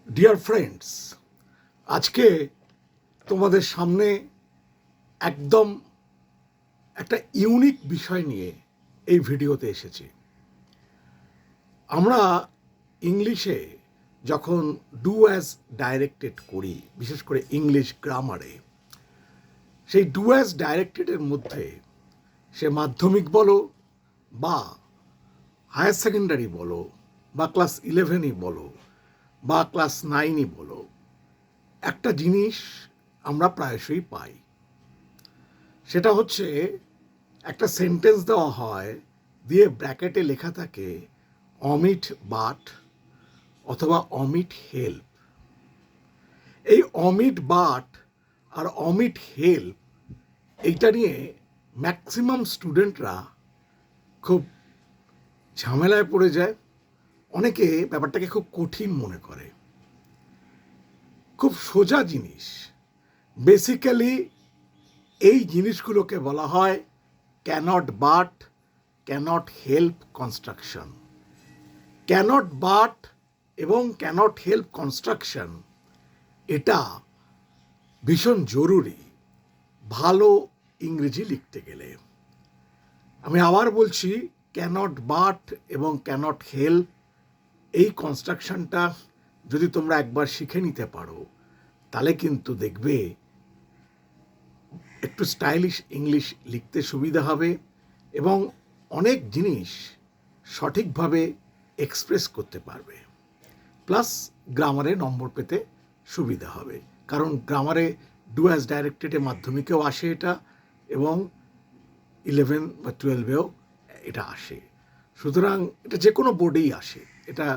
Dear friends, আজকে তোমাদের সামনে একদম একটা ইউনিক বিষয় নিয়ে এই ভিডিওতে এসেছি। আমরা ইংলিশে যখন ডু অ্যাজ ডাইরেক্টেড করি, বিশেষ করে ইংলিশ গ্রামারে, সেই ডু অ্যাজ ডাইরেক্টেডের মধ্যে সে মাধ্যমিক বলো বা হায়ার সেকেন্ডারি বলো বা ক্লাস 11ই বলো বা ক্লাস 9ই বলো, একটা জিনিস আমরা প্রায়শই পাই। সেটা হচ্ছে একটা সেন্টেন্স দেওয়া হয়, দিয়ে ব্র্যাকেটে লেখা থাকে অমিট বাট অথবা অমিট হেল্প। এই অমিট বাট আর অমিট হেল্প এইটা নিয়ে ম্যাক্সিমাম স্টুডেন্টরা খুব ঝামেলায় পড়ে যায়। অনেকে ব্যাপারটাকে খুব কঠিন মনে করে। খুব সোজা জিনিস। বেসিক্যালি এই জিনিসগুলোকে বলা হয় cannot but, cannot help construction. Cannot but এবং ক্যানট হেল্প কনস্ট্রাকশন এটা ভীষণ জরুরি ভালো ইংরেজি লিখতে গেলে। আমি আবার বলছি, ক্যানট বাট এবং ক্যানট হেল্প এই কনস্ট্রাকশনটা যদি তোমরা একবার শিখে নিতে পারো, তাহলে কিন্তু দেখবে একটু স্টাইলিশ ইংলিশ লিখতে সুবিধা হবে এবং অনেক জিনিস সঠিকভাবে এক্সপ্রেস করতে পারবে। প্লাস গ্রামারে নম্বর পেতে সুবিধা হবে, কারণ গ্রামারে ডু অ্যাজ ডাইরেক্টেডে মাধ্যমিকেও আসে এটা, এবং 11 বা 12এও এটা আসে। সুতরাং এটা যে কোনো বোর্ডেই আসে। এটা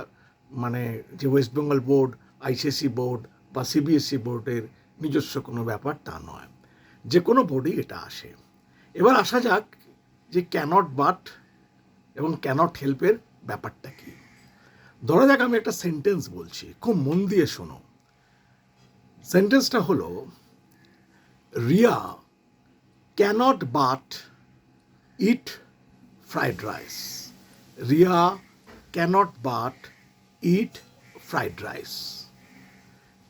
মানে যে West Bengal board, ICSE board বা সিবিএসসি বোর্ডের নিজস্ব কোনো ব্যাপার তা নয়, যে কোনো বোর্ডেই এটা আসে। এবার আসা যাক যে ক্যানট বাট এবং ক্যানট হেল্পের ব্যাপারটা কি। ধরা যাক আমি একটা সেন্টেন্স বলছি, খুব মন দিয়ে শোনো। সেন্টেন্সটা হলো, Riya cannot but eat fried rice. Riya cannot but eat fried rice.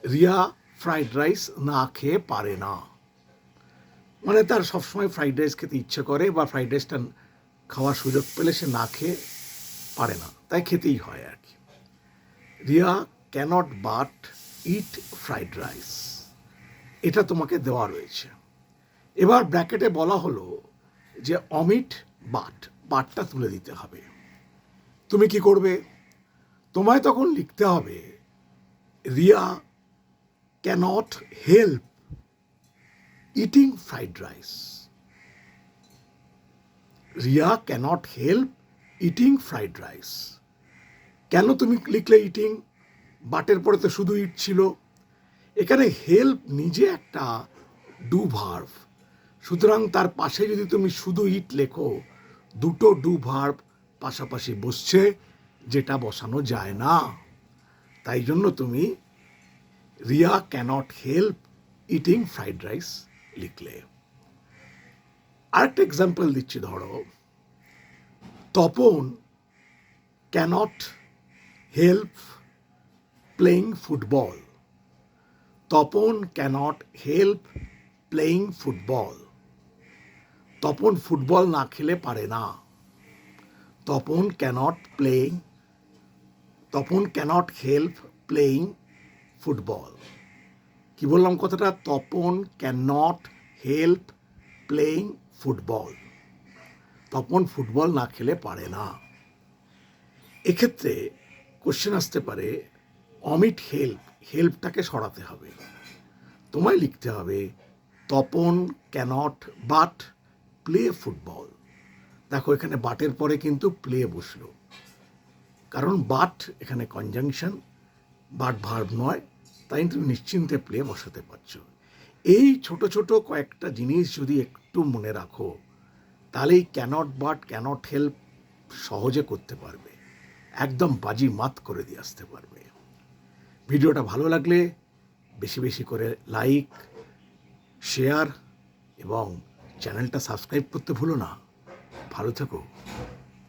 Riya fried rice না খেয়ে পারে না, মানে তার সবসময় ফ্রাইড রাইস খেতে ইচ্ছে করে, বা ফ্রাইড রাইসটা খাওয়ার সুযোগ পেলে সে না খেয়ে পারে না, তাই খেতেই হয় আর কি। Riya cannot but eat fried rice, এটা তোমাকে দেওয়া রয়েছে। এবার ব্র্যাকেটে বলা হলো যে অমিট বাট, বাটটা তুলে দিতে হবে। তুমি কি করবে? তোমায় তখন লিখতে হবে Riya cannot help eating fried rice. Riya cannot help eating fried rice. কেন তুমি লিখলে ইটিং? বাটের পরে তো শুধু ইট ছিল। এখানে হেল্প নিজে একটা ডু ভার্ব, সুতরাং তার পাশে যদি তুমি শুধু ইট লেখো, দুটো ডু ভার্ব পাশাপাশি বসছে, যেটা বসানো যায় না। তাই জন্য তুমি Riya cannot help eating fried rice লিখলে। আরেকটা এক্সাম্পল দিচ্ছি, ধরো Tapan cannot help playing football. Tapan cannot help playing football. Tapan football না খেলে পারে না। Tapan cannot help playing football. কি বললাম কথাটা? Tapan cannot help playing football. Tapan football না খেলে পারে না। এক্ষেত্রে কোশ্চেন আসতে পারে, অমিট হেল্প, হেল্পটাকে সরাতে হবে। তোমায় লিখতে হবে Tapan cannot but play football. দেখো এখানে বাটের পরে কিন্তু প্লে বসলো, কারণ বাট এখানে কনজাংশন, বাট ভার্ব নয়, তাই তুমি নিশ্চিন্তে প্লে বসাতে পারছো। এই ছোট ছোট কয়েকটা জিনিস যদি একটু মনে রাখো, তাহলেই ক্যানট বাট ক্যানট হেল্প সহজে করতে পারবে, একদম বাজি মাত করে দিয়ে আসতে পারবে। ভিডিওটা ভালো লাগলে বেশি বেশি করে লাইক, শেয়ার এবং চ্যানেলটা সাবস্ক্রাইব করতে ভুলো না। ভালো থেকো।